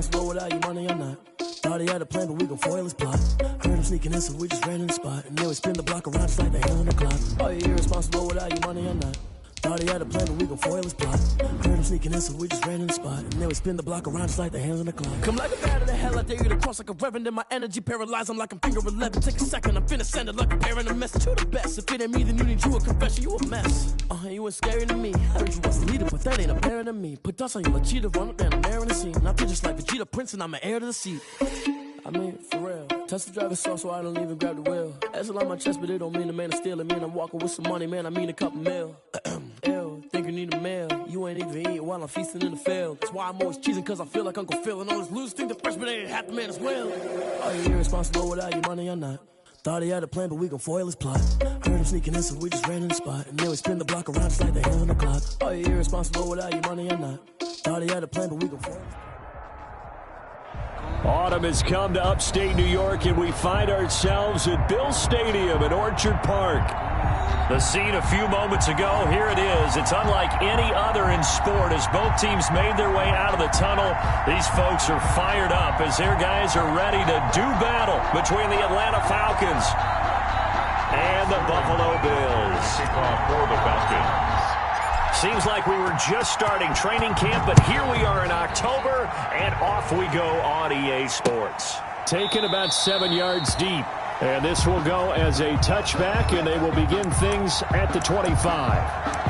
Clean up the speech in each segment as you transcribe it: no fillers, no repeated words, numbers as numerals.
irresponsible without your money or not. Thought he had a plan, but we gon' foil his plot. Heard him sneaking in, so we just ran in the spot. And then we spin the block around just like the hands on the clock. Oh, you irresponsible without your money or not. Thought he had a plan, but we gon' foil his plot. Heard him sneaking in, so we just ran in the spot. And then we spin the block around just like the hands on the clock. Come like a bat of the hell, I dare you to cross like a reverend. And my energy paralyzed, I'm like I'm finger 11. Take a second, I'm finna send it like a parent a message to the best. If it ain't me, then you need you a confession, you a mess. You ain't scary to me. Heard you was a leader, but that ain't apparent to me. Put dust on you like cheetah, run up down the air in the scene. I feel just like Vegeta Prince, and I'm an heir to the seat. I mean, for real. Touch the driver's soft, so I don't even grab the wheel. That's on my chest, but it don't mean the man is stealing. Man, I'm walking with some money, man, I mean a couple mil. Ew, think you need a meal. You ain't even eating while I'm feasting in the field. That's why I'm always cheesing, cause I feel like Uncle Phil. And all this loose think the freshman ain't half the man as well. Are you irresponsible without your money or not? Thought he had a plan, but we gon' foil his plot. Heard him sneaking in, so we just ran in the spot. And then we spin the block around just like the hands on the clock. Are you irresponsible without your money or not? Thought he had a plan, but we gon' foil his plot. Autumn has come to upstate New York, and we find ourselves at Bill Stadium in Orchard Park. The scene a few moments ago, here it is. It's unlike any other in sport as both teams made their way out of the tunnel. These folks are fired up as their guys are ready to do battle between the Atlanta Falcons and the Buffalo Bills. Kickoff for the Falcons. Seems like we were just starting training camp, but here we are in October, and off we go on EA Sports. Taken about 7 yards deep, and this will go as a touchback, and they will begin things at the 25.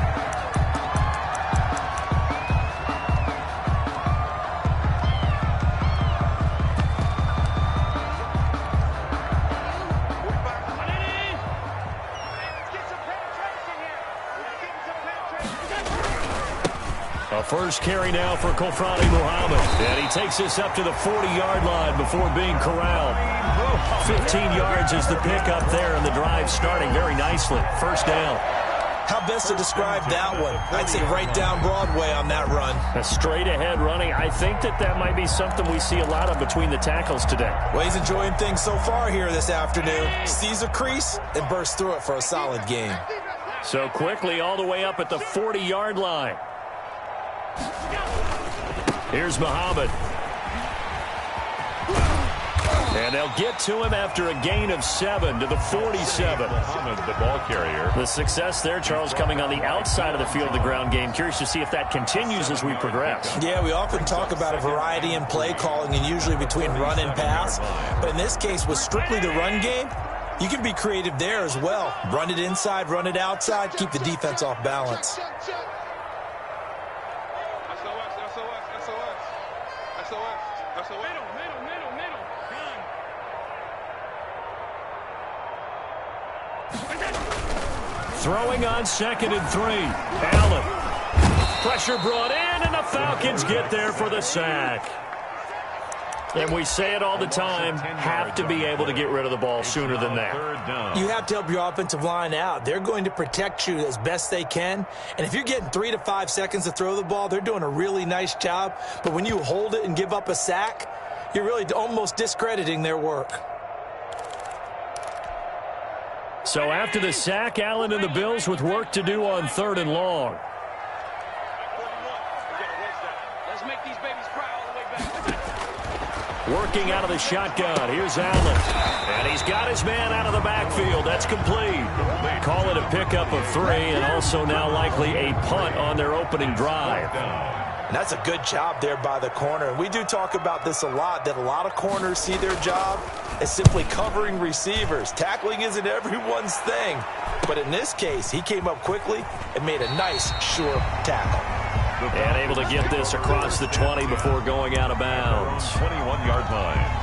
First carry now for Konvict Muhammad. And he takes this up to the 40-yard line before being corralled. 15 yards is the pickup there, and the drive starting very nicely. First down. How best to describe that one? I'd say right down Broadway on that run. A straight-ahead running. I think that might be something we see a lot of between the tackles today. Well, he's enjoying things so far here this afternoon. Sees a crease and bursts through it for a solid gain. So quickly all the way up at the 40-yard line. Here's Muhammad. And they'll get to him after a gain of 7 to the 47. Muhammad, the ball carrier. The success there, Charles, coming on the outside of the field, the ground game. Curious to see if that continues as we progress. Yeah, we often talk about a variety in play calling and usually between run and pass. But in this case, with strictly the run game, you can be creative there as well. Run it inside, run it outside, keep the defense off balance. Throwing on 2nd and 3. Allen. Pressure brought in, and the Falcons get there for the sack. And we say it all the time, have to be able to get rid of the ball sooner than that. You have to help your offensive line out. They're going to protect you as best they can. And if you're getting 3 to 5 seconds to throw the ball, they're doing a really nice job. But when you hold it and give up a sack, you're really almost discrediting their work. So after the sack, Allen and the Bills with work to do on 3rd and long. Working out of the shotgun. Here's Allen. And he's got his man out of the backfield. That's complete. Call it a pickup of 3, and also now likely a punt on their opening drive. And that's a good job there by the corner. And we do talk about this a lot, that a lot of corners see their job as simply covering receivers. Tackling isn't everyone's thing. But in this case, he came up quickly and made a nice, sure tackle. And able to get this across the 20 before going out of bounds. 21-yard line.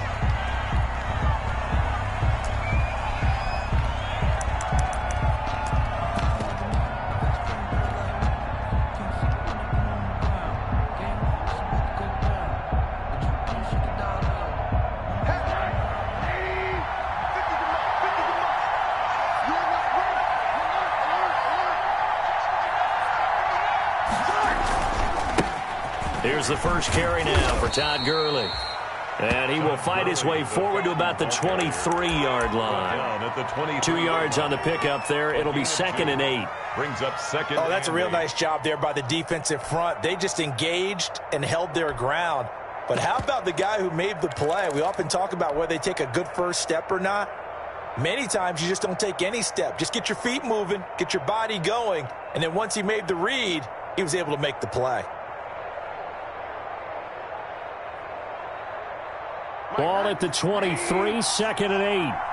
Here's the first carry now for Todd Gurley. And he will fight his way forward to about the 23-yard line. 2 yards on the pickup there. It'll be 2nd and 8. Brings up 2nd. Oh, that's a real nice job there by the defensive front. They just engaged and held their ground. But how about the guy who made the play? We often talk about whether they take a good first step or not. Many times you just don't take any step. Just get your feet moving, get your body going, and then once he made the read, he was able to make the play. Ball at the 23, 2nd and 8.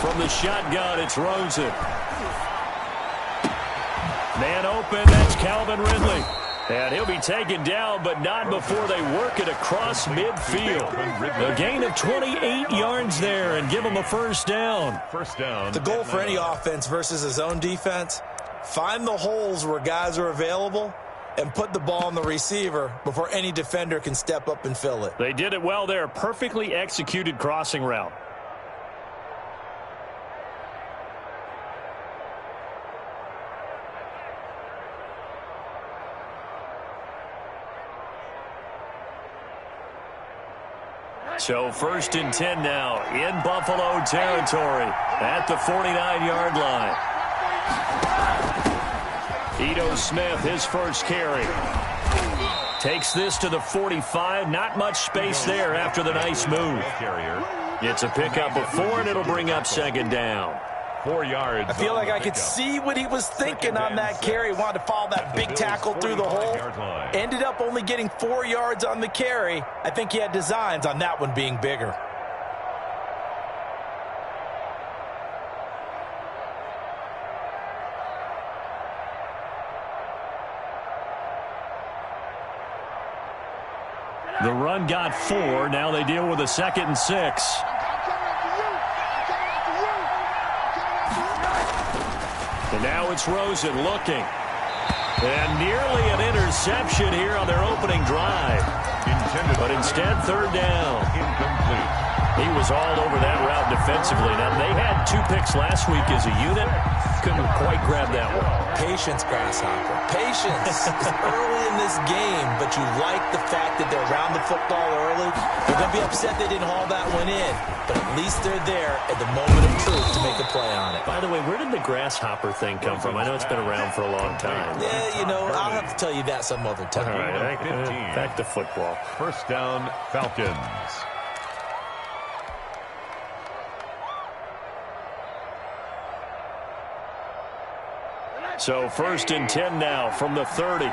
From the shotgun, it's Rosen. Man open, that's Calvin Ridley. And he'll be taken down, but not before they work it across midfield. A gain of 28 yards there and give him a first down. First down. The goal for any offense versus his own defense, find the holes where guys are available and put the ball on the receiver before any defender can step up and fill it. They did it well there. Perfectly executed crossing route. So 1st and 10 now in Buffalo territory at the 49-yard line. Ito Smith, his first carry. Takes this to the 45. Not much space there after the nice move. Gets a pickup of 4, and it'll bring up 2nd down. 4 yards. I feel like I could see what he was thinking on that carry. Wanted to follow that big tackle through the hole. Ended up only getting 4 yards on the carry. I think he had designs on that one being bigger. The run got 4. Now they deal with a 2nd and 6. And now it's Rosen looking. And nearly an interception here on their opening drive. But instead, 3rd down. Incomplete. He was all over that route defensively. Now, they had 2 picks last week as a unit. Couldn't quite grab that one. Patience, Grasshopper. Patience is early in this game, but you like the fact that they're around the football early. They're going to be upset they didn't haul that one in, but at least they're there at the moment of truth to make a play on it. By the way, where did the grasshopper thing come from? I know it's been around for a long time. Yeah, you know, I'll have to tell you that some other time. All right, back to football. First down, Falcons. So 1st and 10 now from the 30.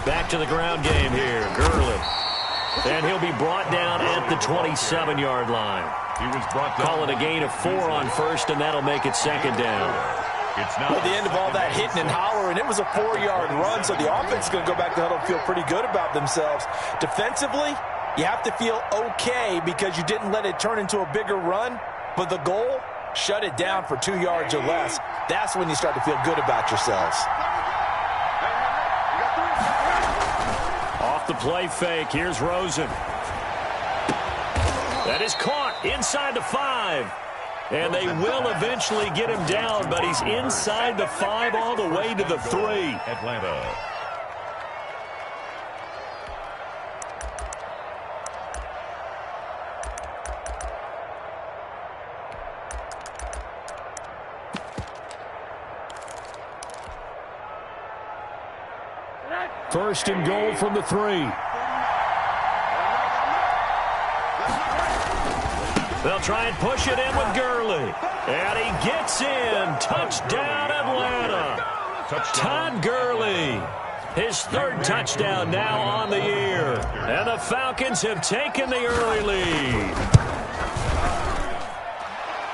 Back to the ground game here. Gurley. And he'll be brought down at the 27-yard line. He was brought down. Call it a gain of 4 on 1st, and that'll make it 2nd down. It's not at the end of all that hitting and hollering, it was a 4-yard run, so the offense is going to go back to the huddle and feel pretty good about themselves. Defensively, you have to feel okay because you didn't let it turn into a bigger run, but the goal, shut it down for 2 yards or less. That's when you start to feel good about yourselves. Off the play fake, here's Rosen. That is caught inside the 5. And they will eventually get him down, but he's inside the 5 all the way to the 3. Atlanta. First and goal from the 3. They'll try and push it in with Gurley. And he gets in. Touchdown, Atlanta. Todd Gurley. His 3rd touchdown now on the year. And the Falcons have taken the early lead.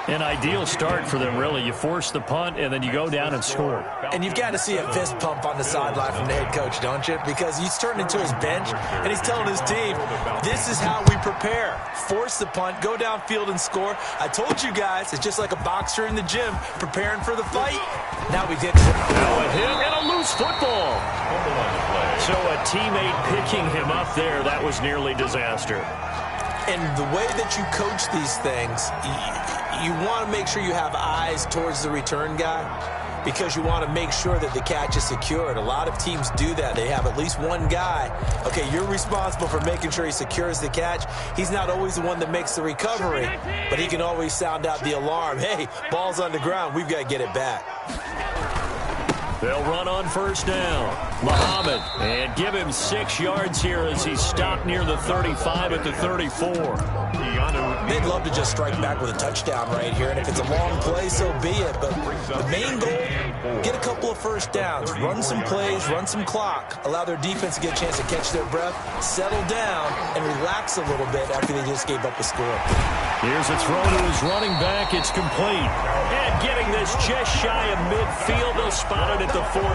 An ideal start for them, really. You force the punt, and then you go down and score. And you've got to see a fist pump on the sideline from the head coach, don't you? Because he's turned into his bench, and he's telling his team, this is how we prepare. Force the punt, go downfield and score. I told you guys, it's just like a boxer in the gym preparing for the fight. Now we did it. Now a hit and a loose football. So a teammate picking him up there, that was nearly disaster. And the way that you coach these things, you want to make sure you have eyes towards the return guy because you want to make sure that the catch is secured. A lot of teams do that. They have at least one guy. Okay, you're responsible for making sure he secures the catch. He's not always the one that makes the recovery, but he can always sound out the alarm. Hey, ball's on the ground. We've got to get it back. They'll run on first down. Muhammad, and give him 6 yards here as he's stopped near the 35 at the 34. They'd love to just strike back with a touchdown right here, and if it's a long play, so be it. But the main goal, get a couple of first downs, run some plays, run some clock, allow their defense to get a chance to catch their breath, settle down, and relax a little bit after they just gave up a score. Here's a throw to his running back. It's complete. And getting this just shy of midfield. They'll spot it at the 49.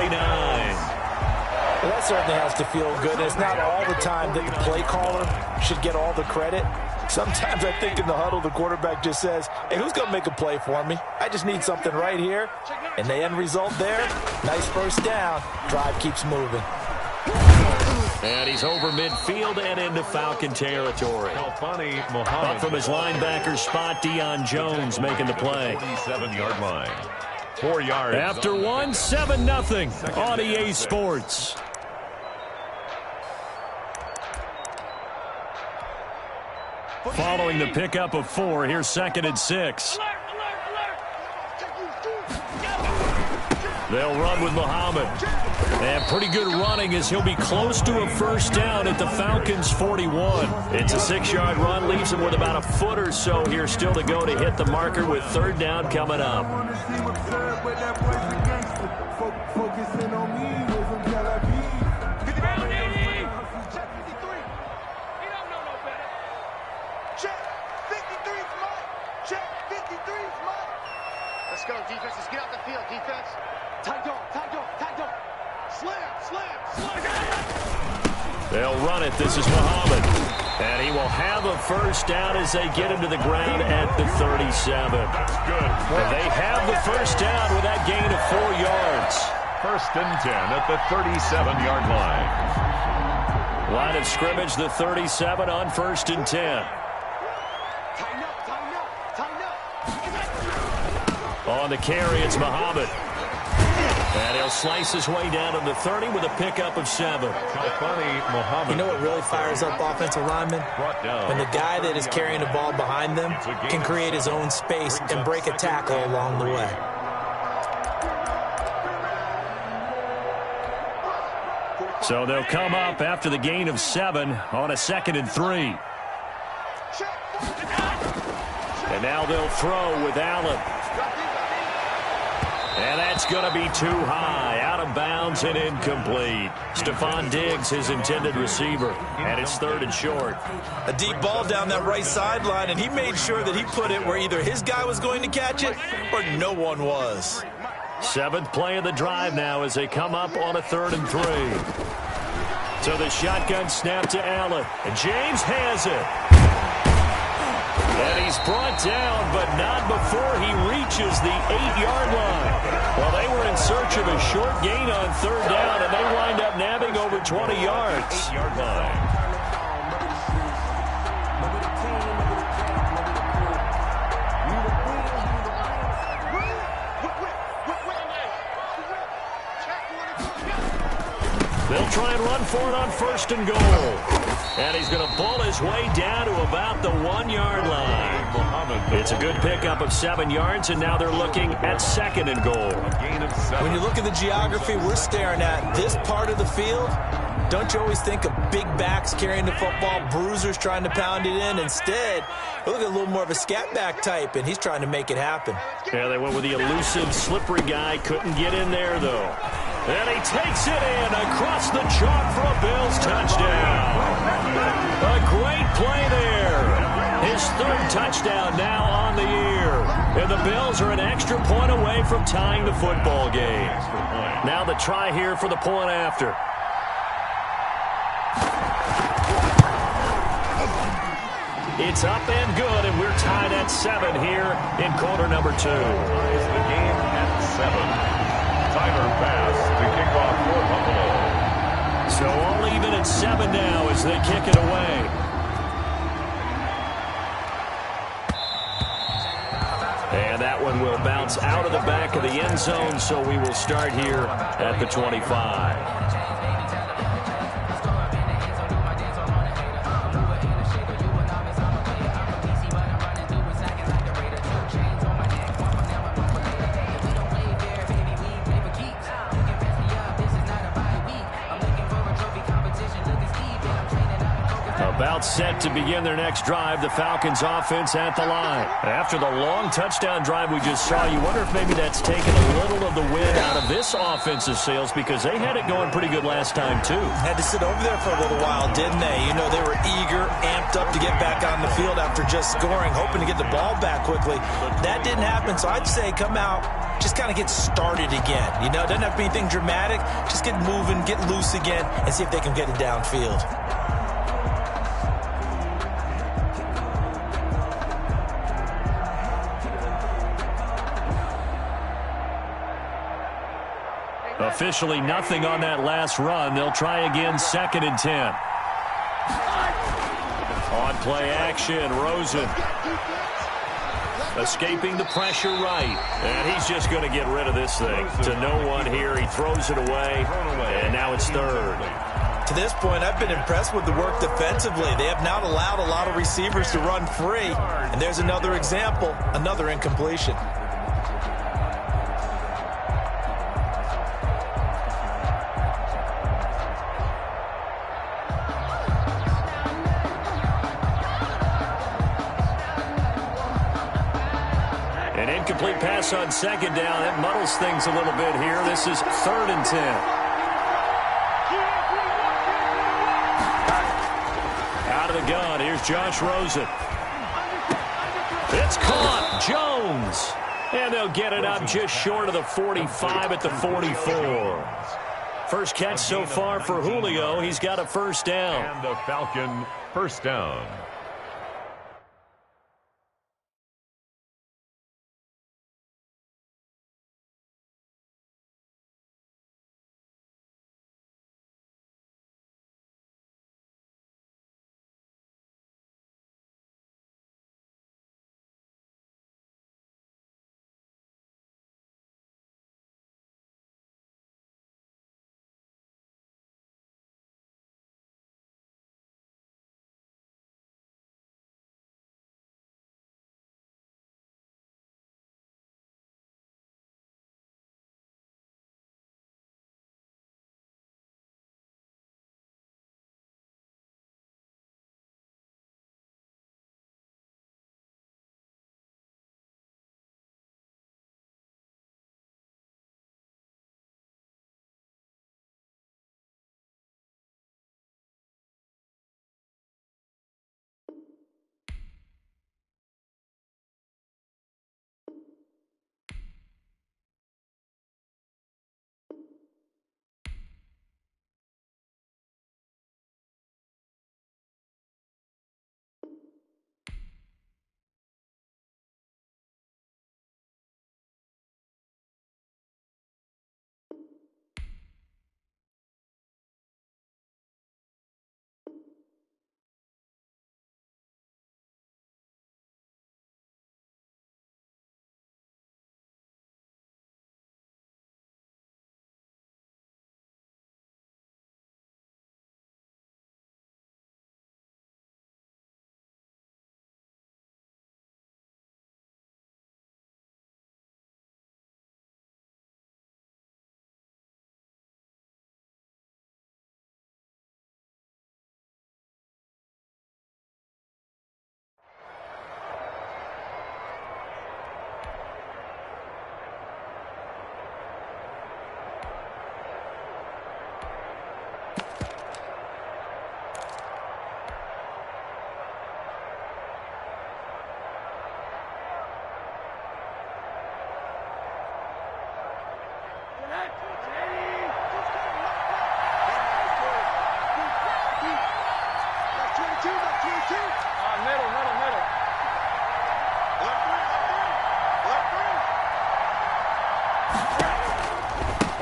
Well, that certainly has to feel good. It's not all the time that the play caller should get all the credit. Sometimes I think in the huddle, the quarterback just says, hey, who's going to make a play for me? I just need something right here. And the end result there, nice first down. Drive keeps moving. And he's over midfield and into Falcon territory. Up from his linebacker spot, Deion Jones making the play. 47-yard line. 4 yards. After 1, 7-0 on EA Sports. Following the pickup of 4, here's 2nd and 6. They'll run with Muhammad. And pretty good running as he'll be close to a first down at the Falcons' 41. It's a 6-yard run, leaves him with about a foot or so here still to go to hit the marker with 3rd down coming up. Let's go, defense. Let's get out the field, defense. Tight dog, tight dog, tight dog. Slam. They'll run it. This is Muhammad. And he will have a first down as they get him to the ground at the 37. That's good. And they have the first down with that gain of 4 yards. 1st and 10 at the 37-yard line. Line of scrimmage, the 37 on 1st and 10. On the carry, it's Muhammad. And he'll slice his way down to the 30 with a pickup of 7. You know what really fires up offensive linemen? When the guy that is carrying the ball behind them can create his own space and break a tackle along the way. So they'll come up after the gain of 7 on a 2nd and 3. And now they'll throw with Allen. And that's going to be too high, out of bounds and incomplete. Stephon Diggs, his intended receiver, and it's 3rd and short. A deep ball down that right sideline, and he made sure that he put it where either his guy was going to catch it or no one was. 7th play of the drive now as they come up on a 3rd and 3. So the shotgun snap to Allen, and James has it. And he's brought down, but not before he reaches the 8-yard line. Well, they were in search of a short gain on 3rd down, and they wind up nabbing over 20 yards. 8-yard line. They'll try and run for it on 1st and goal. And he's going to bull his way down to about the 1-yard line. It's a good pickup of 7 yards, and now they're looking at 2nd and goal. When you look at the geography we're staring at, this part of the field, don't you always think of big backs carrying the football, bruisers trying to pound it in? Instead, look at a little more of a scat back type, and he's trying to make it happen. Yeah, they went with the elusive, slippery guy. Couldn't get in there, though. And he takes it in across the chalk for a Bills touchdown. A great play there. His 3rd touchdown now on the year. And the Bills are an extra point away from tying the football game. Now the try here for the point after. It's up and good, and we're tied at 7 here in quarter number 2. The game at 7. Tyler pass to kick off for Buffalo. So all even at 7 now as they kick it away. one will bounce out of the back of the end zone, so we will start here at the 25. About set to begin their next drive, the Falcons offense at the line. After the long touchdown drive we just saw, you wonder if maybe that's taken a little of the wind out of this offensive sails, because they had it going pretty good last time too. Had to sit over there for a little while, didn't they? You know, they were eager, amped up to get back on the field after just scoring, hoping to get the ball back quickly. That didn't happen, so I'd say come out, just kind of get started again. You know, it doesn't have to be anything dramatic. Just get moving, get loose again, and see if they can get it downfield. Officially nothing on that last run. They'll try again, 2nd and 10. On play action, Rosen. Escaping the pressure right. And he's just going to get rid of this thing. To no one here. He throws it away. And now it's 3rd. To this point, I've been impressed with the work defensively. They have not allowed a lot of receivers to run free. And there's another example, another incompletion. An incomplete pass on 2nd down. That muddles things a little bit here. This is 3rd and 10. Out of the gun. Here's Josh Rosen. It's caught. Jones. And they'll get it up just short of the 45 at the 44. First catch so far for Julio. He's got a 1st down. And the Falcon 1st down.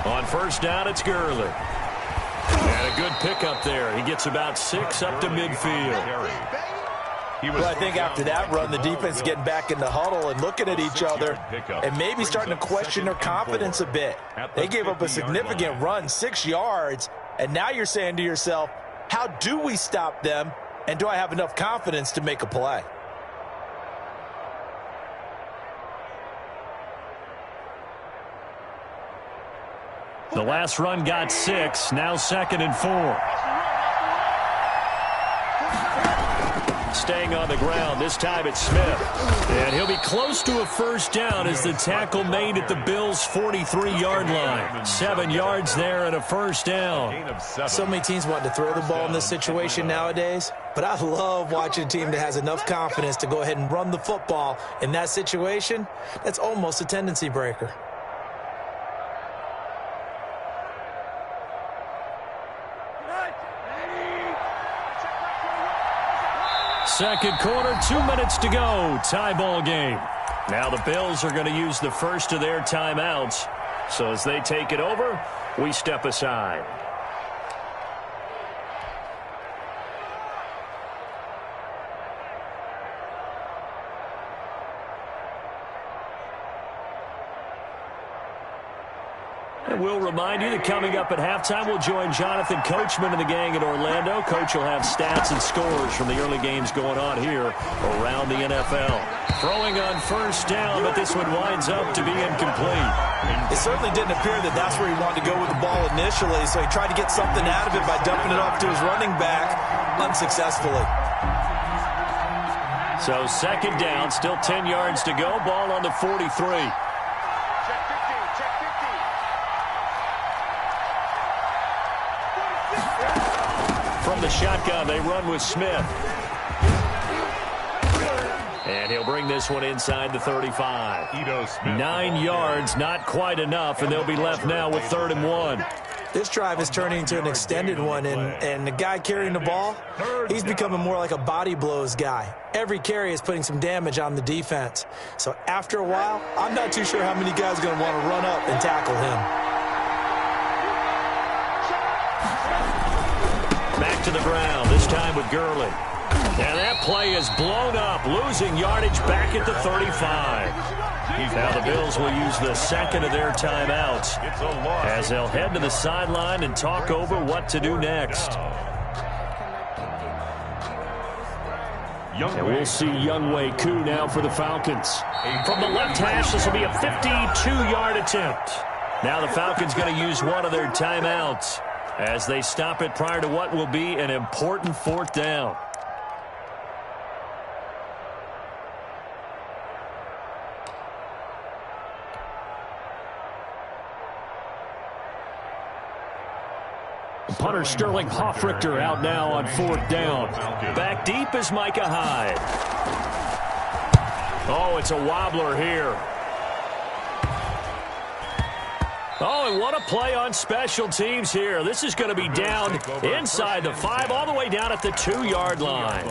On 1st down, it's Gurley. And a good pickup there. He gets about 6 up to midfield. Well, I think after that run, the defense is getting back in the huddle and looking at each other and maybe starting to question their confidence a bit. They gave up a significant run, 6 yards, and now you're saying to yourself, how do we stop them, and do I have enough confidence to make a play? The last run got 6, now 2nd and 4. Staying on the ground, this time it's Smith. And he'll be close to a first down as the tackle made at the Bills' 43-yard line. 7 yards there and a first down. So many teams want to throw the ball in this situation nowadays, but I love watching a team that has enough confidence to go ahead and run the football in that situation. That's almost a tendency breaker. Second quarter, 2 minutes to go. Tie ball game. Now the Bills are going to use the first of their timeouts. So as they take it over, we step aside. And we'll remind you that coming up at halftime, we'll join Jonathan Coachman and the gang in Orlando. Coach will have stats and scores from the early games going on here around the NFL. Throwing on first down, but this one winds up to be incomplete. It certainly didn't appear that that's where he wanted to go with the ball initially, so he tried to get something out of it by dumping it off to his running back unsuccessfully. So second down, still 10 yards to go. Ball on the 43. From the shotgun, they run with Smith. And he'll bring this one inside the 35. 9 yards, not quite enough, and they'll be left now with 3rd and 1. This drive is turning into an extended one, and the guy carrying the ball, he's becoming more like a body blows guy. Every carry is putting some damage on the defense. So after a while, I'm not too sure how many guys are going to want to run up and tackle him. Back to the ground, this time with Gurley. And that play is blown up, losing yardage back at the 35. Now the Bills will use the second of their timeouts as they'll head to the sideline and talk over what to do next. And we'll see Younghoe Koo now for the Falcons. From the left hash, this will be a 52-yard attempt. Now the Falcons going to use one of their timeouts as they stop it prior to what will be an important 4th down. Punter Sterling Hoffrichter out now on 4th down. Back deep is Micah Hyde. Oh, it's a wobbler here. Oh, and what a play on special teams here. This is going to be down inside the 5, all the way down at the 2-yard line.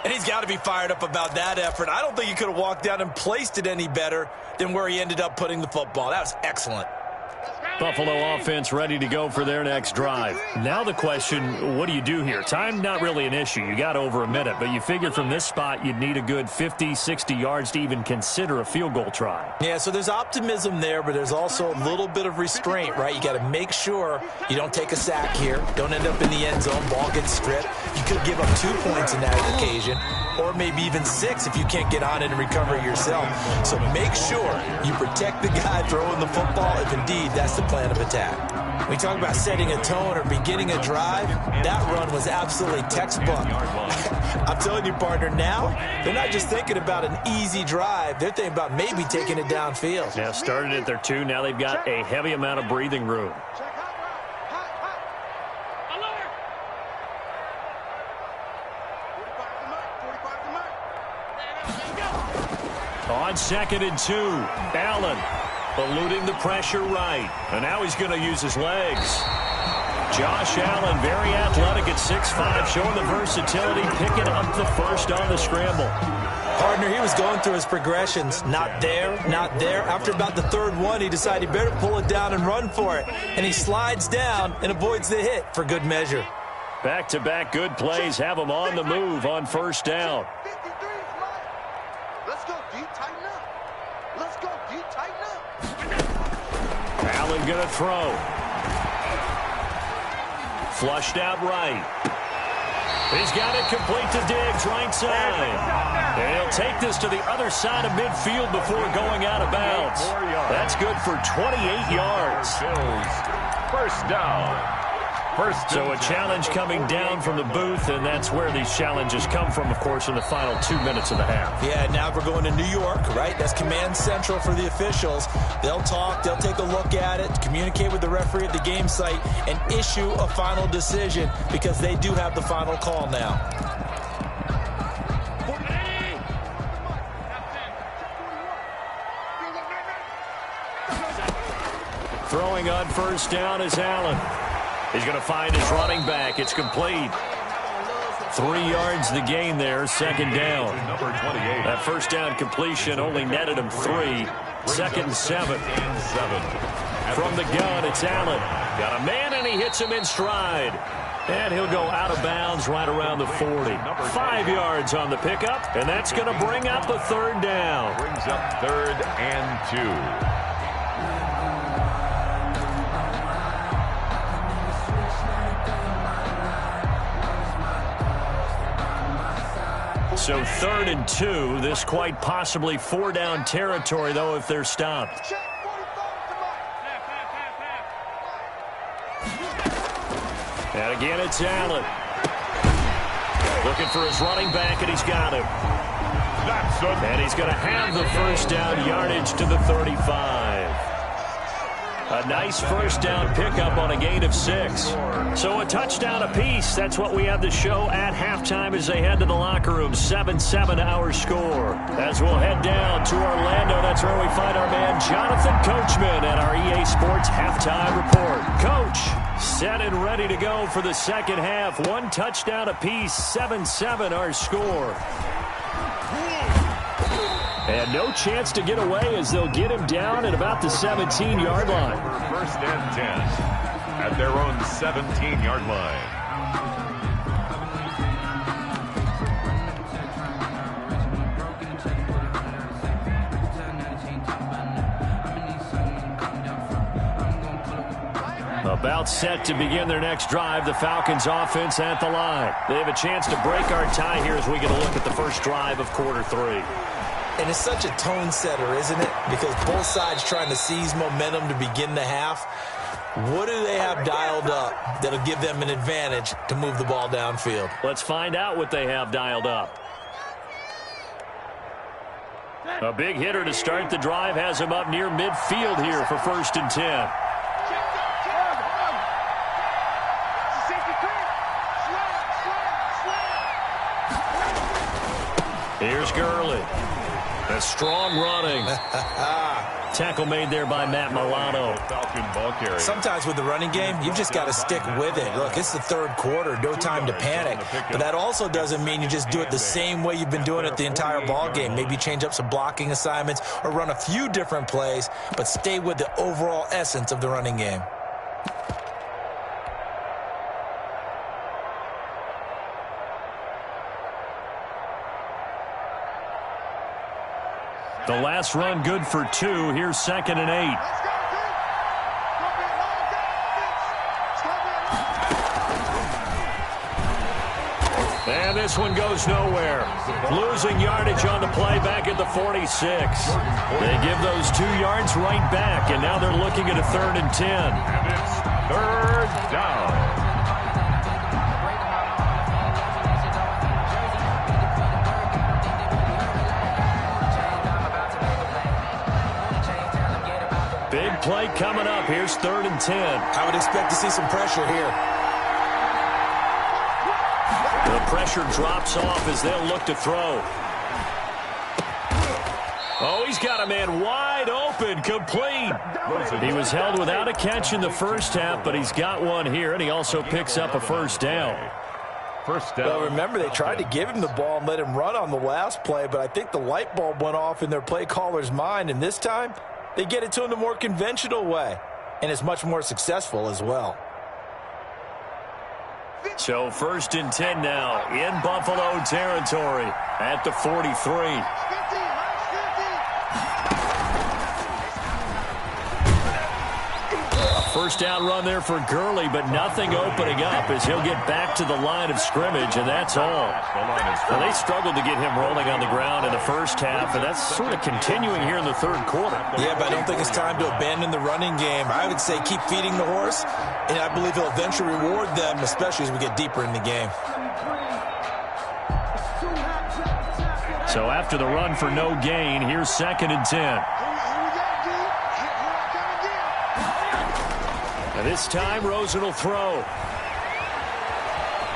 And he's got to be fired up about that effort. I don't think he could have walked down and placed it any better than where he ended up putting the football. That was excellent. Buffalo offense ready to go for their next drive. Now the question, what do you do here? Time not really an issue. You got over a minute, but you figure from this spot you'd need a good 50, 60 yards to even consider a field goal try. Yeah, so there's optimism there, but there's also a little bit of restraint, right? You got to make sure you don't take a sack here. Don't end up in the end zone. Ball gets stripped. You could give up 2 points in that occasion, or maybe even 6 if you can't get on it and recover it yourself. So make sure you protect the guy throwing the football if indeed that's the plan of attack. When we talk about setting a tone or beginning a drive, that run was absolutely textbook. I'm telling you, partner, now they're not just thinking about an easy drive. They're thinking about maybe taking it downfield. Now started at their 2. Now they've got a heavy amount of breathing room. On 2nd and 2, Allen eluding the pressure right. And now he's going to use his legs. Josh Allen, very athletic at 6'5", showing the versatility, picking up the first on the scramble. Partner, he was going through his progressions. Not there, not there. After about the 3rd one, he decided he better pull it down and run for it. And he slides down and avoids the hit for good measure. Back-to-back good plays have them on the move on first down. 53 is mine. Let's go, D. Tighten up. Let's go, D. Tighten up. Allen going to throw. Flushed out right. He's got it complete to Diggs, right side. And he'll take this to the other side of midfield before going out of bounds. That's good for 28 yards. First down. So a challenge coming down from the booth, and that's where these challenges come from, of course, in the final 2 minutes of the half. Yeah, now we're going to New York, right? That's command central for the officials. They'll talk, they'll take a look at it, communicate with the referee at the game site, and issue a final decision because they do have the final call now. Throwing on first down is Allen. He's going to find his running back. It's complete. 3 yards the gain there, second down. That first down completion only netted him 3. Second and 7. From the gun, it's Allen. Got a man, and he hits him in stride. And he'll go out of bounds right around the 40. 5 yards on the pickup, and that's going to bring up a third down. Brings up 3rd and 2. So 3rd and 2. This quite possibly 4-down territory, though, if they're stopped. And again, it's Allen. Looking for his running back, and he's got him. And he's going to have the first down yardage to the 35. A nice first down pickup on a gain of 6. So a touchdown apiece. That's what we have to show at halftime as they head to the locker room. 7-7 our score. As we'll head down to Orlando, that's where we find our man Jonathan Coachman at our EA Sports halftime report. Coach, set and ready to go for the second half. 1 touchdown apiece. 7-7 our score. And no chance to get away as they'll get him down at about the 17-yard line. First and 10 at their own 17-yard line. About set to begin their next drive, the Falcons offense at the line. They have a chance to break our tie here as we get a look at the first drive of quarter 3. And it's such a tone setter, isn't it? Because both sides trying to seize momentum to begin the half. What do they have dialed up that'll give them an advantage to move the ball downfield? Let's find out what they have dialed up. A big hitter to start the drive has him up near midfield here for 1st and 10. Here's Gurley. A strong running. Tackle made there by Matt Milano. Sometimes with the running game, you've just got to stick with it. Look, it's the 3rd quarter, no time to panic. But that also doesn't mean you just do it the same way you've been doing it the entire ball game. Maybe change up some blocking assignments or run a few different plays, but stay with the overall essence of the running game. The last run good for 2. Here's 2nd and 8. And this one goes nowhere. Losing yardage on the play back at the 46. They give those 2 yards right back, and now they're looking at a 3rd and 10. And it's 3rd down. Big play coming up. Here's 3rd and 10. I would expect to see some pressure here. The pressure drops off as they'll look to throw. Oh, he's got a man wide open, complete. He was held without a catch in the first half, but he's got one here, and he also picks up a first down. Well, remember, they tried to give him the ball and let him run on the last play, but I think the light bulb went off in their play caller's mind, and this time they get it to him the more conventional way, and it's much more successful as well. So 1st and 10 now in Buffalo territory at the 43. First down run there for Gurley, but nothing opening up as he'll get back to the line of scrimmage, and that's all. Well, they struggled to get him rolling on the ground in the first half, and that's sort of continuing here in the third quarter. Yeah, but I don't think it's time to abandon the running game. I would say keep feeding the horse, and I believe he'll eventually reward them, especially as we get deeper in the game. So after the run for no gain, here's 2nd and 10. And this time, Rosen will throw.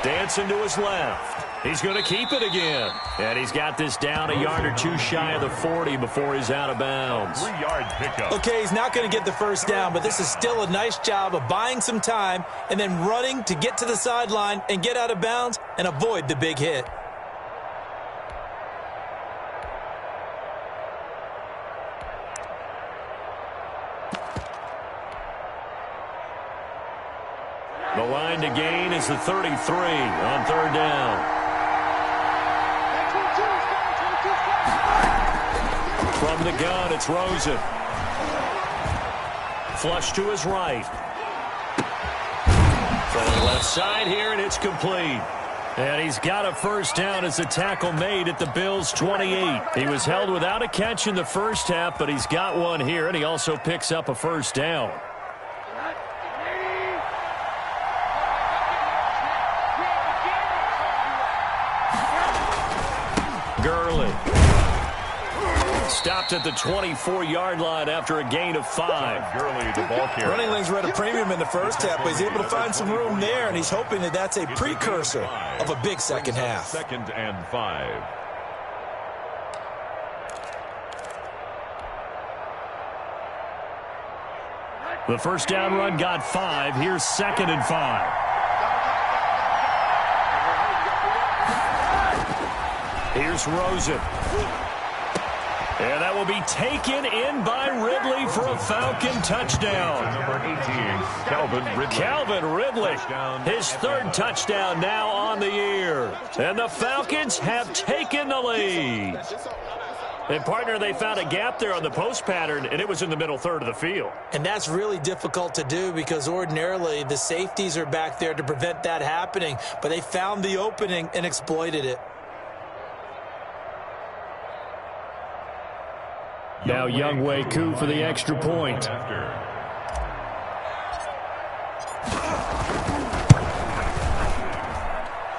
Dancing to his left. He's going to keep it again. And he's got this down a yard or two shy of the 40 before he's out of bounds. 3-yard pickup. Okay, he's not going to get the first down, but this is still a nice job of buying some time and then running to get to the sideline and get out of bounds and avoid the big hit. The line to gain is the 33 on 3rd down. From the gun, it's Rosen. Flush to his right. From the left side here, and it's complete. And he's got a first down as the tackle made at the Bills' 28. He was held without a catch in the first half, but he's got one here, and he also picks up a first down. Gurley. Stopped at the 24-yard line after a gain of 5. Gurley, the ball carrier. Running lanes were at a premium in the first half, but he's able to find some room there, and he's hoping that that's a precursor of a big second half. 2nd and 5. The first down run got 5. Here's 2nd and 5. Here's Rosen. And that will be taken in by Ridley for a Falcon touchdown. Number 18, Calvin Ridley. Calvin Ridley, his 3rd touchdown now on the year. And the Falcons have taken the lead. And, partner, they found a gap there on the post pattern, and it was in the middle third of the field. And that's really difficult to do because ordinarily the safeties are back there to prevent that happening. But they found the opening and exploited it. Now Younghoe Koo for the extra point.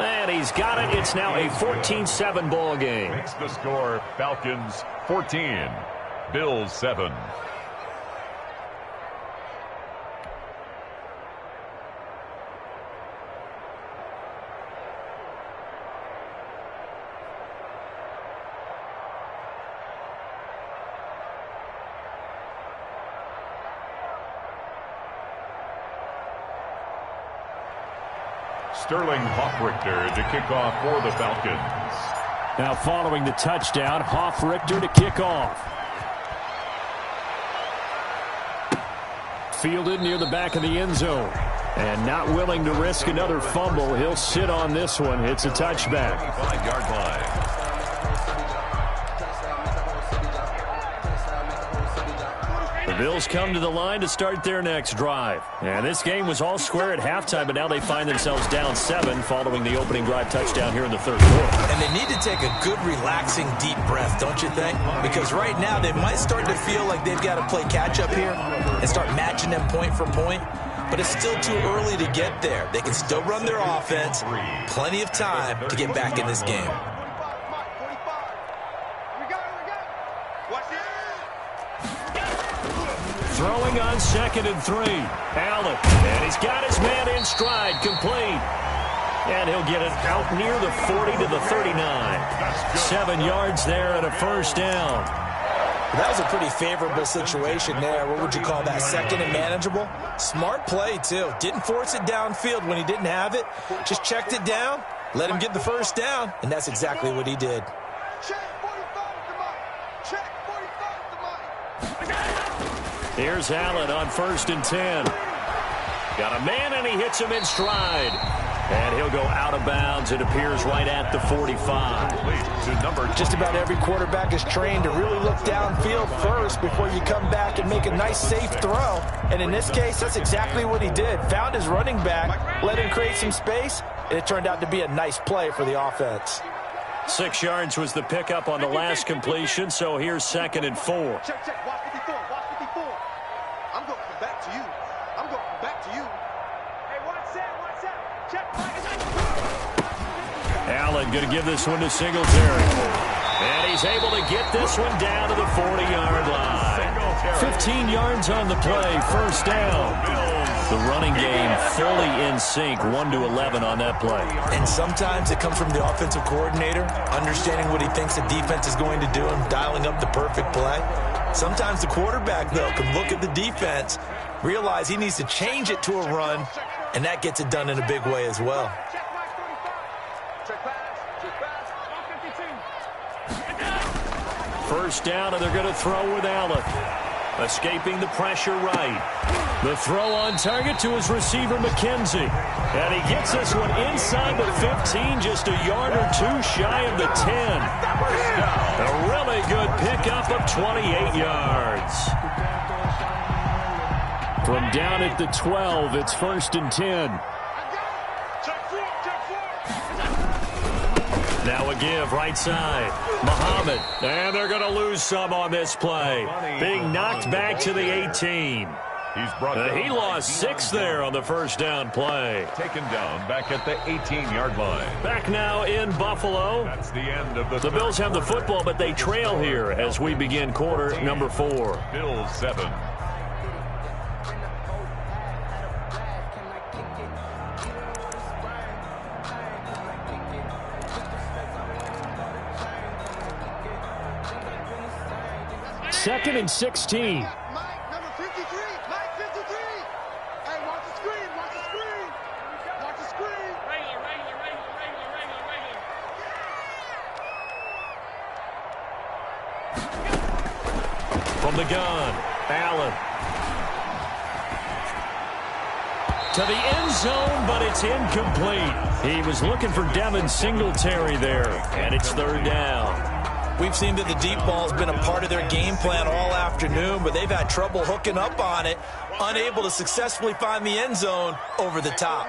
And he's got it. It's now a 14-7 ball game. Makes the score Falcons 14, Bills 7. Sterling Hoffrichter to kick off for the Falcons. Now following the touchdown, Hoffrichter to kick off. Fielded near the back of the end zone. And not willing to risk another fumble. He'll sit on this one. It's a touchback. 5-yard line. The Bills come to the line to start their next drive. And this game was all square at halftime, but now they find themselves down 7 following the opening drive touchdown here in the third quarter. And they need to take a good, relaxing, deep breath, don't you think? Because right now they might start to feel like they've got to play catch-up here and start matching them point for point. But it's still too early to get there. They can still run their offense. Plenty of time to get back in this game. Throwing on 2nd and 3. Allen. And he's got his man in stride. Complete. And he'll get it out near the 40 to the 39. 7 yards there and a first down. That was a pretty favorable situation there. What would you call that? 2nd and manageable? Smart play, too. Didn't force it downfield when he didn't have it. Just checked it down, let him get the first down, and that's exactly what he did. Here's Allen on 1st and 10. Got a man, and he hits him in stride. And he'll go out of bounds. It appears right at the 45. Just about every quarterback is trained to really look downfield first before you come back and make a nice, safe throw. And in this case, that's exactly what he did. Found his running back, let him create some space, and it turned out to be a nice play for the offense. 6 yards was the pickup on the last completion, so here's 2nd and 4. Check, check. Watch 54. Watch 54. I'm going back to you. I'm going back to you. Hey, watch that. Check. Allen going to give this one to Singletary. And he's able to get this one down to the 40-yard line. 15 yards on the play, 1st down. The running game fully in sync, 1-11 on that play. And sometimes it comes from the offensive coordinator, understanding what he thinks the defense is going to do and dialing up the perfect play. Sometimes the quarterback, though, can look at the defense, realize he needs to change it to a run, and that gets it done in a big way as well. First down, and they're going to throw with Allen. Escaping the pressure right. The throw on target to his receiver, McKenzie. And he gets this one inside the 15, just a yard or two shy of the 10. A really good pickup of 28 yards. From down at the 12, it's 1st and 10. Now a give, right side. Muhammad. And they're going to lose some on this play. Being knocked back to the 18. He lost 6 there on the 1st down play. Taken down back at the 18-yard line. Back now in Buffalo. That's the end of The Bills have the football, but they trail here as we begin quarter number 4. Bills 7. Second and 16. Mike, number 53. Mike, 53. Hey, watch the screen. Watch the screen. Watch the screen. Regular. From the gun, Allen. To the end zone, but it's incomplete. He was looking for Devin Singletary there, and it's 3rd down. We've seen that the deep ball has been a part of their game plan all afternoon, but they've had trouble hooking up on it, unable to successfully find the end zone over the top.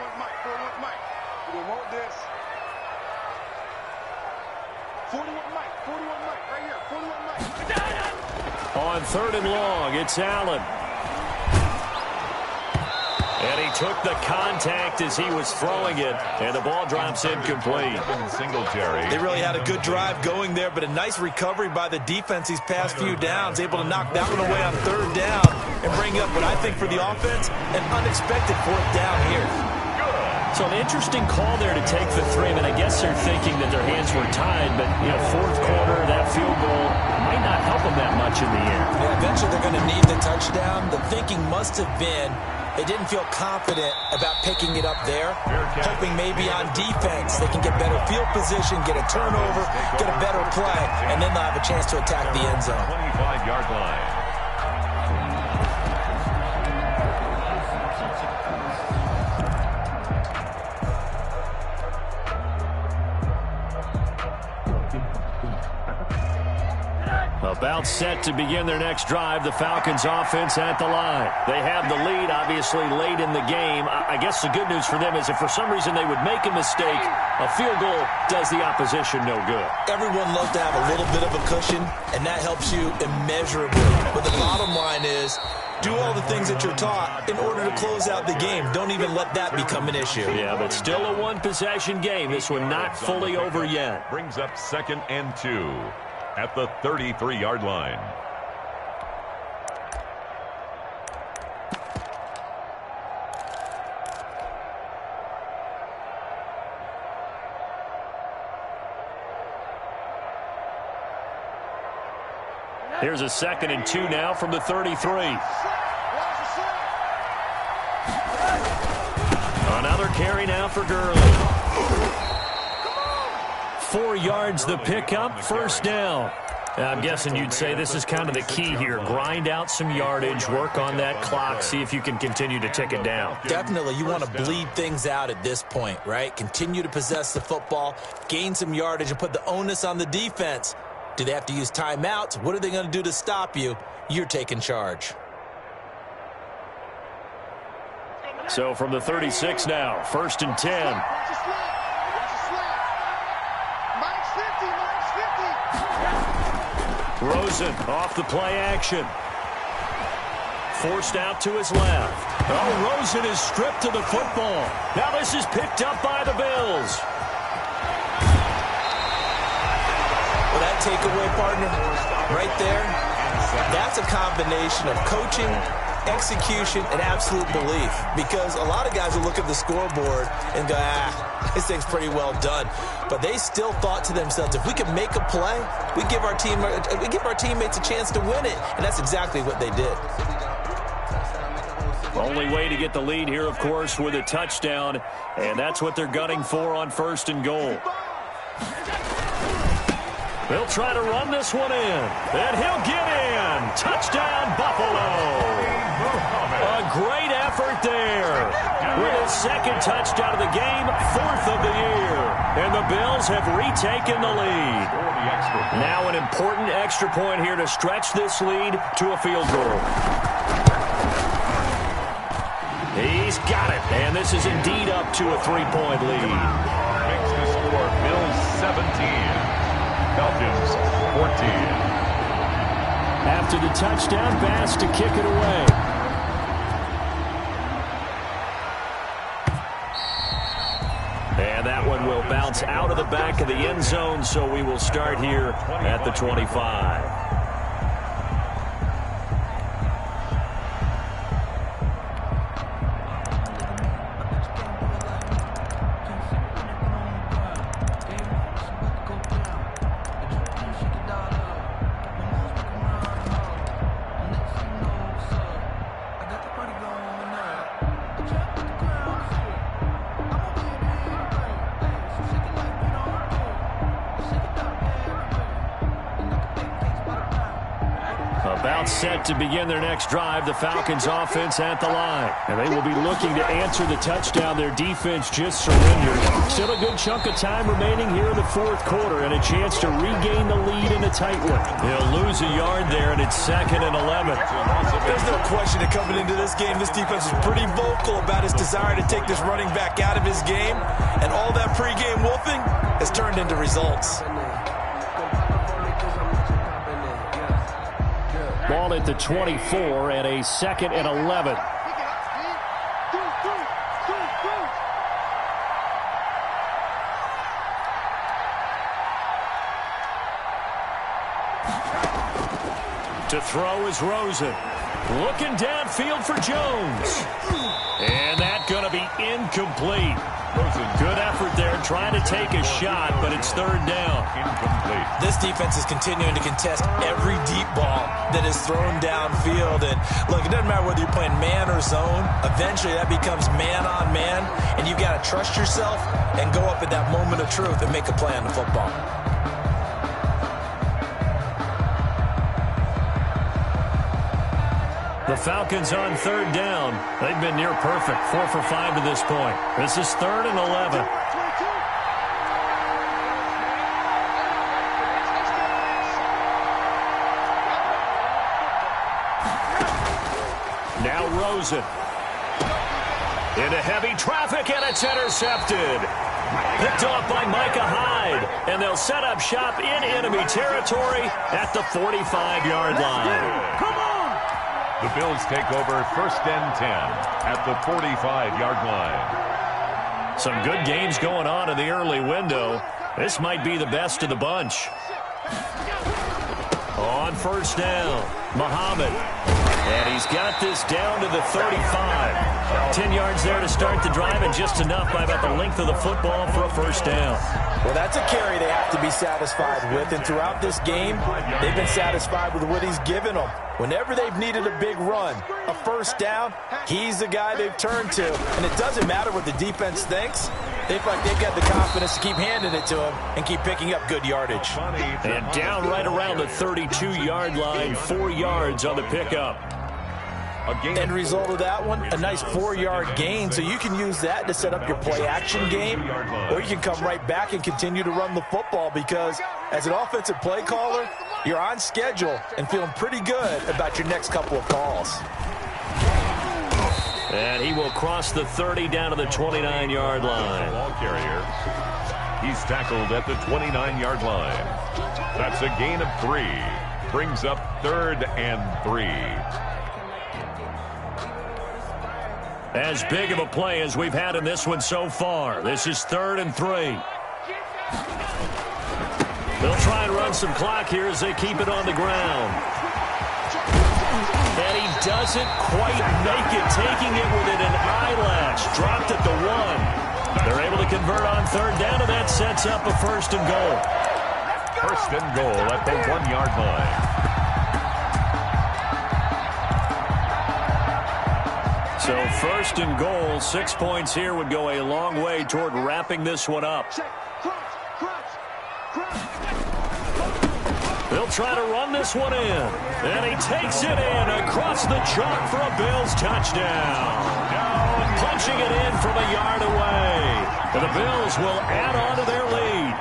On 3rd and long, it's Allen. And he took the contact as he was throwing it, and the ball drops incomplete. Singletary. They really had a good drive going there, but a nice recovery by the defense these past few downs, able to knock that one away on 3rd down and bring up what I think for the offense, an unexpected 4th down here. So an interesting call there to take the 3. I mean, I guess they're thinking that their hands were tied, but, 4th quarter, that field goal might not help them that much in the end. Yeah, eventually they're going to need the touchdown. The thinking must have been they didn't feel confident about picking it up there, hoping maybe on defense they can get better field position, get a turnover, get a better play, and then they'll have a chance to attack the end zone. 25-yard line. About set to begin their next drive, the Falcons offense at the line. They have the lead, obviously, late in the game. I guess the good news for them is if for some reason they would make a mistake, a field goal does the opposition no good. Everyone loves to have a little bit of a cushion, and that helps you immeasurably. But the bottom line is, do all the things that you're taught in order to close out the game. Don't even let that become an issue. Yeah, but still a one-possession game. This one not fully over yet. Brings up 2nd and 2 at the 33-yard line. Here's a 2nd and 2 now from the 33. Another carry now for Gurley. 4 yards the pickup, 1st down. I'm guessing you'd say this is kind of the key here. Grind out some yardage, work on that clock, see if you can continue to tick it down. Definitely, you want to bleed things out at this point, right? Continue to possess the football, gain some yardage, and put the onus on the defense. Do they have to use timeouts? What are they going to do to stop you? You're taking charge. So from the 36 now, 1st and 10. Rosen off the play action. Forced out to his left. Oh, Rosen is stripped of the football. Now this is picked up by the Bills. Well, that takeaway, partner, right there, that's a combination of coaching, execution, and absolute belief. Because a lot of guys will look at the scoreboard and go, this thing's pretty well done. But they still thought to themselves, if we can make a play, we give our teammates a chance to win it. And that's exactly what they did. Only way to get the lead here, of course, with a touchdown. And that's what they're gunning for on 1st and goal. They'll try to run this one in. And he'll get in. Touchdown, Buffalo. A great effort there. With his 2nd touchdown of the game, 4th of the year. And the Bills have retaken the lead. Now an important extra point here to stretch this lead to a field goal. He's got it. And this is indeed up to a 3-point lead. Makes the score Bills 17. Falcons 14. After the touchdown, Bass to kick it away. And that one will bounce out of the back of the end zone, so we will start here at the 25. Set to begin their next drive, the Falcons offense at the line. And they will be looking to answer the touchdown. Their defense just surrendered. Still a good chunk of time remaining here in the 4th quarter and a chance to regain the lead in a tight one. They'll lose a yard there, and it's 2nd and 11. There's no question that coming into this game, this defense is pretty vocal about its desire to take this running back out of his game. And all that pregame wolfing has turned into results. Ball at the 24 and a 2nd and 11. To throw is Rosen. Looking downfield for Jones. And that's going to be incomplete. Good effort there trying to take a shot, but it's 3rd down. Incomplete. This defense is continuing to contest every deep ball that is thrown downfield. And look, it doesn't matter whether you're playing man or zone. Eventually that becomes man on man, and you've got to trust yourself and go up at that moment of truth and make a play on the football. The Falcons on 3rd down. They've been near perfect, 4 for 5 to this point. This is 3rd and 11. Now Rosen. Into heavy traffic, and it's intercepted. Picked off by Micah Hyde. And they'll set up shop in enemy territory at the 45-yard line. Come on! The Bills take over 1st and 10 at the 45-yard line. Some good games going on in the early window. This might be the best of the bunch. On 1st down, Muhammad. And he's got this down to the 35. 10 yards there to start the drive, and just enough by about the length of the football for a 1st down. Well, that's a carry they have to be satisfied with, and throughout this game, they've been satisfied with what he's given them. Whenever they've needed a big run, a 1st down, he's the guy they've turned to. And it doesn't matter what the defense thinks. They feel like they've got the confidence to keep handing it to him and keep picking up good yardage. And down right around the 32-yard line, 4 yards on the pickup. End result of that one, a nice 4-yard gain, so you can use that to set up your play-action game, or you can come right back and continue to run the football because as an offensive play caller, you're on schedule and feeling pretty good about your next couple of calls. And he will cross the 30 down to the 29-yard line. Ball carrier. He's tackled at the 29-yard line. That's a gain of 3. Brings up 3rd and 3. As big of a play as we've had in this one so far. This is 3rd and 3. They'll try and run some clock here as they keep it on the ground. And he doesn't quite make it, taking it within an eyelash. Dropped at the 1. They're able to convert on 3rd down, and that sets up a 1st and goal. 1st and goal at the 1-yard line. So 1st and goal, 6 points here would go a long way toward wrapping this one up. They'll try to run this one in. And he takes it in across the chalk for a Bills touchdown. Punching it in from a yard away. And the Bills will add on to their lead.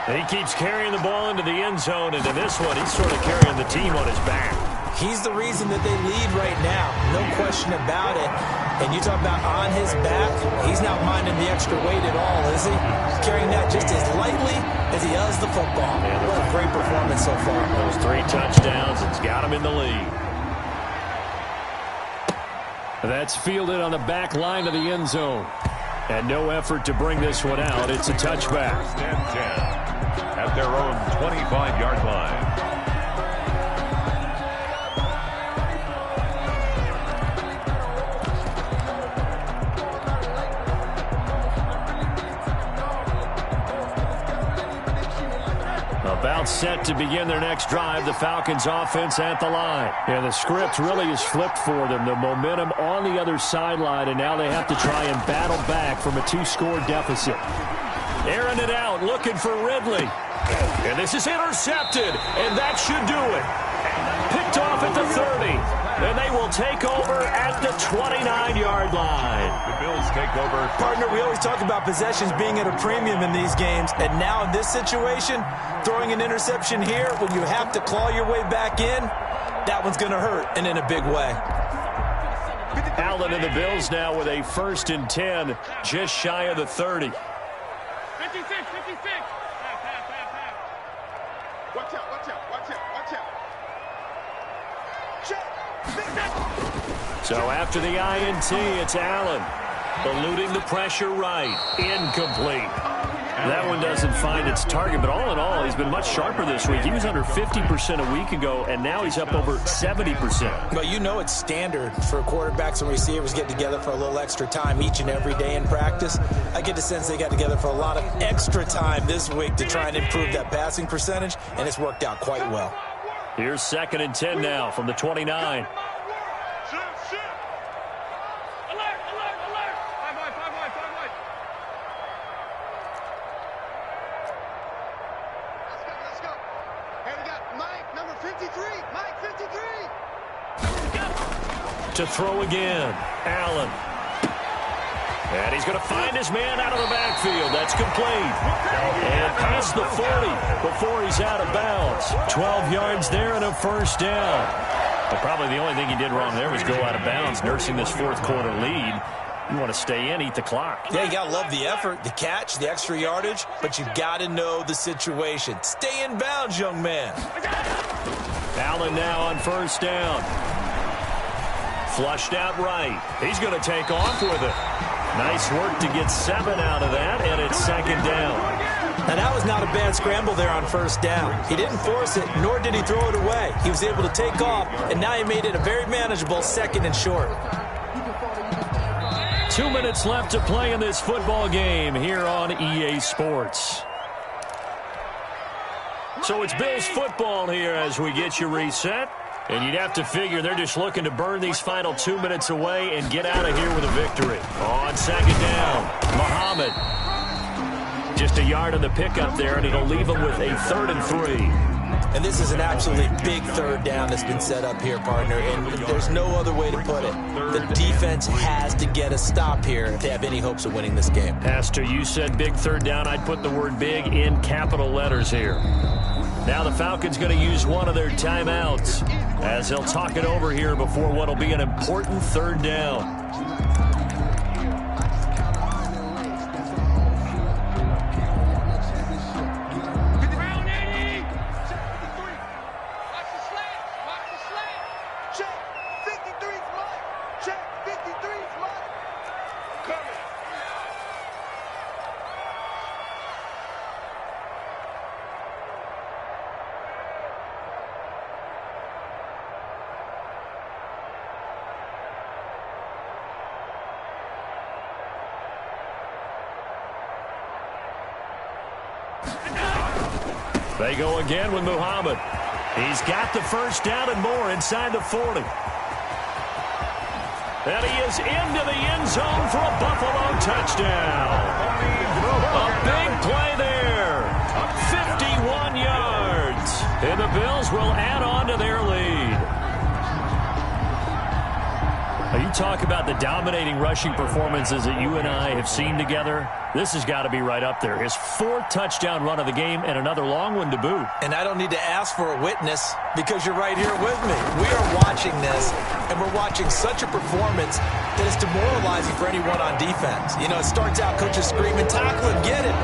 And he keeps carrying the ball into the end zone. And in this one, he's sort of carrying the team on his back. He's the reason that they lead right now. No question about it. And you talk about on his back, he's not minding the extra weight at all, is he? Carrying that just as lightly as he does the football. What a great performance so far. Those 3 touchdowns, it's got him in the lead. That's fielded on the back line of the end zone. And no effort to bring this one out. It's a touchback. 1st and 10 at their own 25-yard line. About set to begin their next drive, the Falcons offense at the line. And the script really is flipped for them. The momentum on the other sideline, and now they have to try and battle back from a 2-score deficit. Airing it out, looking for Ridley. And this is intercepted, and that should do it. Picked off at the 30. And they will take over at the 29-yard line. The Bills take over. Partner, we always talk about possessions being at a premium in these games. And now in this situation, throwing an interception here when you have to claw your way back in, that one's going to hurt, and in a big way. Allen and the Bills now with a 1st and 10, just shy of the 30. 56. Watch out. So after the INT, it's Allen. Eluding the pressure right. Incomplete. That one doesn't find its target, but all in all, he's been much sharper this week. He was under 50% a week ago, and now he's up over 70%. But you know it's standard for quarterbacks and receivers get together for a little extra time each and every day in practice. I get the sense they got together for a lot of extra time this week to try and improve that passing percentage, and it's worked out quite well. Here's 2nd and 10 now from the 29. To throw again, Allen. And he's going to find his man out of the backfield. That's complete. And past the 40 before he's out of bounds. 12 yards there and a 1st down. But probably the only thing he did wrong there was go out of bounds, nursing this 4th quarter lead. You want to stay in, eat the clock. Yeah, you got to love the effort, the catch, the extra yardage, but you got to know the situation. Stay in bounds, young man. Allen now on 1st down. Flushed out right. He's going to take off with it. Nice work to get 7 out of that, and it's 2nd down. Now, that was not a bad scramble there on 1st down. He didn't force it, nor did he throw it away. He was able to take off, and now he made it a very manageable 2nd and short. 2 minutes left to play in this football game here on EA Sports. So it's Bills football here as we get you reset. And you'd have to figure they're just looking to burn these final 2 minutes away and get out of here with a victory. On 2nd down, Muhammad just a yard on the pickup there, and it'll leave them with a 3rd and 3. And this is an absolutely big 3rd down that's been set up here, partner, and there's no other way to put it. The defense has to get a stop here if they have any hopes of winning this game. Pastor, you said big 3rd down. I'd put the word big in capital letters here. Now the Falcons going to use one of their timeouts as they'll talk it over here before what will be an important 3rd down. They go again with Muhammad. He's got the 1st down and more inside the 40. And he is into the end zone for a Buffalo touchdown. A big play there. 51 yards. And the Bills will add on to their lead. You talk about the dominating rushing performances that you and I have seen together. This has got to be right up there. His 4th touchdown run of the game and another long one to boot. And I don't need to ask for a witness because you're right here with me. We are watching this, and we're watching such a performance that is demoralizing for anyone on defense. You know, it starts out coaches screaming, tackle him, get it.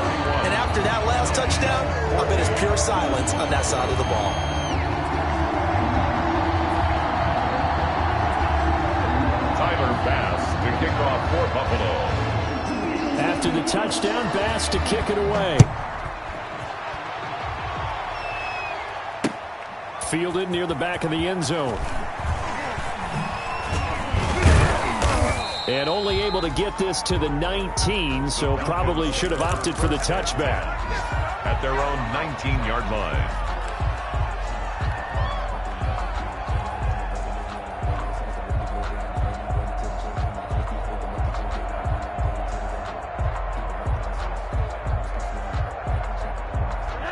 And after that last touchdown, I bet it's pure silence on that side of the ball. Bass to kick off for Buffalo. After the touchdown, Bass to kick it away. Fielded near the back of the end zone. And only able to get this to the 19, so probably should have opted for the touchback. At their own 19-yard line.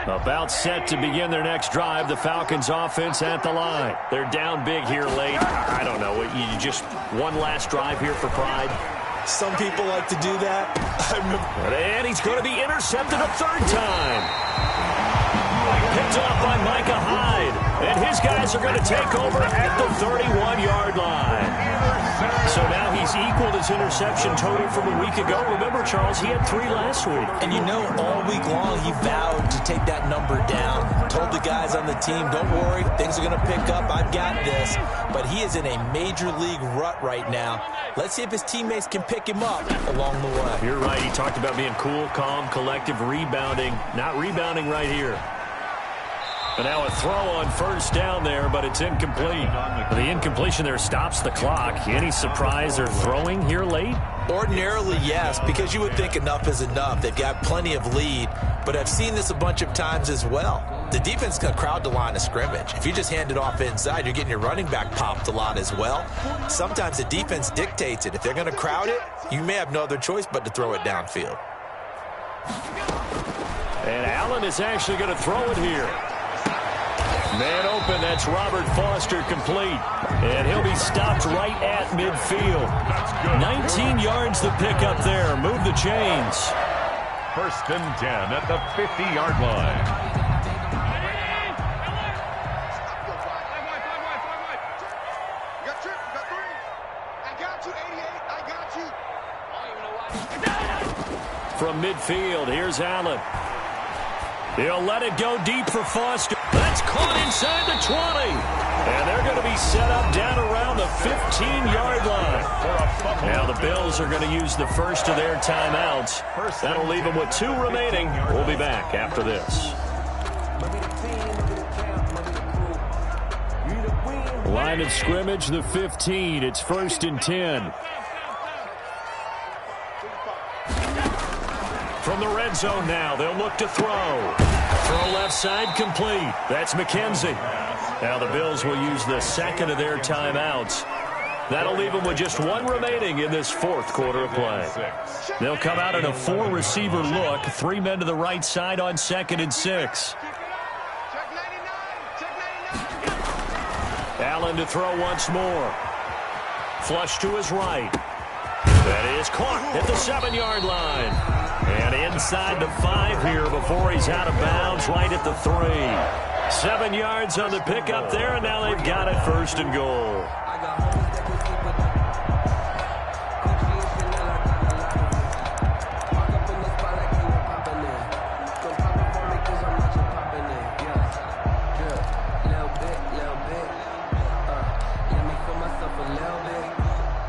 About set to begin their next drive. The Falcons offense at the line. They're down big here late. I don't know. You just one last drive here for pride. Some people like to do that. And he's going to be intercepted a 3rd time. Picked off by Micah Hyde. And his guys are going to take over at the 31-yard line. So now he's equaled his interception total from a week ago. Remember, Charles, he had 3 last week. And you know, all week long he vowed to take that number down. Told the guys on the team, don't worry, things are going to pick up. I've got this. But he is in a major league rut right now. Let's see if his teammates can pick him up along the way. You're right. He talked about being cool, calm, collective, rebounding. Not rebounding right here. And now a throw on 1st down there, but it's incomplete. The incompletion there stops the clock. Any surprise they're throwing here late? Ordinarily, yes, because you would think enough is enough. They've got plenty of lead, but I've seen this a bunch of times as well. The defense is going to crowd the line of scrimmage. If you just hand it off inside, you're getting your running back popped a lot as well. Sometimes the defense dictates it. If they're going to crowd it, you may have no other choice but to throw it downfield. And Allen is actually going to throw it here. Man open, that's Robert Foster complete. And he'll be stopped right at midfield. 19 yards to pick up there. Move the chains. 1st and 10 at the 50-yard line. You got 3. I got you, 88. I got you. From midfield, here's Allen. He'll let it go deep for Foster. That's caught inside the 20. And they're going to be set up down around the 15-yard line. Now the Bills are going to use the 1st of their timeouts. That'll leave them with 2 remaining. We'll be back after this. Line of scrimmage, the 15. It's 1st and 10. From the red zone now, they'll look to throw. Throw left side complete. That's McKenzie. Now the Bills will use the 2nd of their timeouts. That'll leave them with just one remaining in this fourth quarter of play. They'll come out in a 4-receiver look. 3 men to the right side on 2nd and 6. Allen to throw once more. Flush to his right. That is caught at the 7-yard line. And inside the 5 here before he's out of bounds right at the 3. 7 yards on the pickup there, and now they've got it 1st and goal.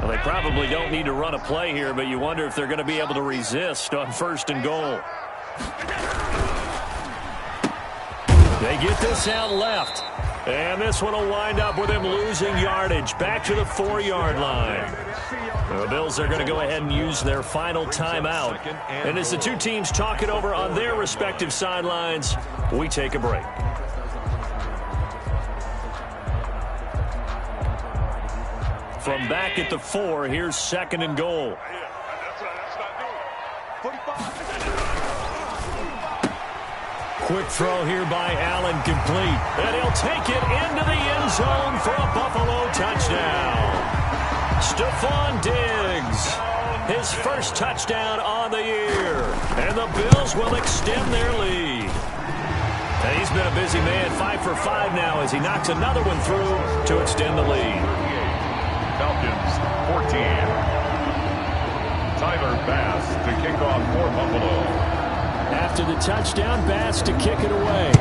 Well, they probably don't need to run a play here, but you wonder if they're going to be able to resist on 1st and goal. They get this out left. And this one will wind up with him losing yardage. Back to the 4-yard line. The Bills are going to go ahead and use their final timeout. And as the two teams talk it over on their respective sidelines, we take a break. From back at the 4, here's 2nd and goal. Quick throw here by Allen, complete. And he'll take it into the end zone for a Buffalo touchdown. Stephon Diggs, his first touchdown on the year. And the Bills will extend their lead. And he's been a busy man, 5 for 5 now as he knocks another one through to extend the lead. Falcons 14. Tyler Bass to kick off for Buffalo. After the touchdown, Bass to kick it away.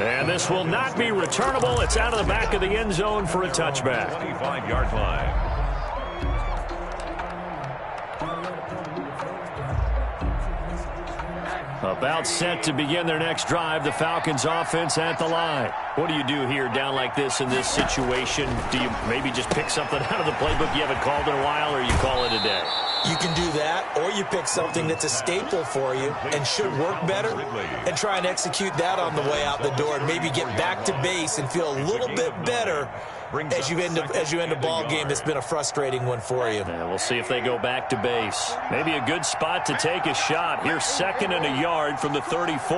And this will not be returnable. It's out of the back of the end zone for a touchback. 25-yard line. About set to begin their next drive, the Falcons offense at the line. What do you do here down like this in this situation? Do you maybe just pick something out of the playbook you haven't called in a while, or you call it a day? You can do that, or you pick something that's a staple for you and should work better and try and execute that on the way out the door and maybe get back to base and feel a little bit better as you end a ball game that's been a frustrating one for you. Yeah, we'll see if they go back to base. Maybe a good spot to take a shot. Here's 2nd and a yard from the 34.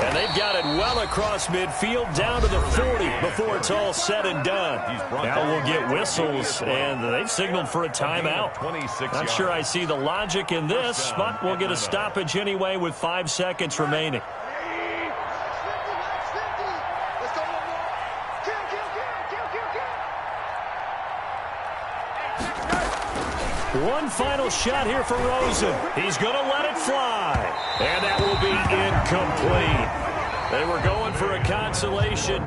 And they've got it well across midfield down to the 40 before it's all said and done. Now we'll get whistles, and they've signaled for a timeout. Not sure I see the logic in this, but we'll get a stoppage anyway with 5 seconds remaining. One final shot here for Rosen. He's going to let it fly. And that will be incomplete. They were going for a consolation.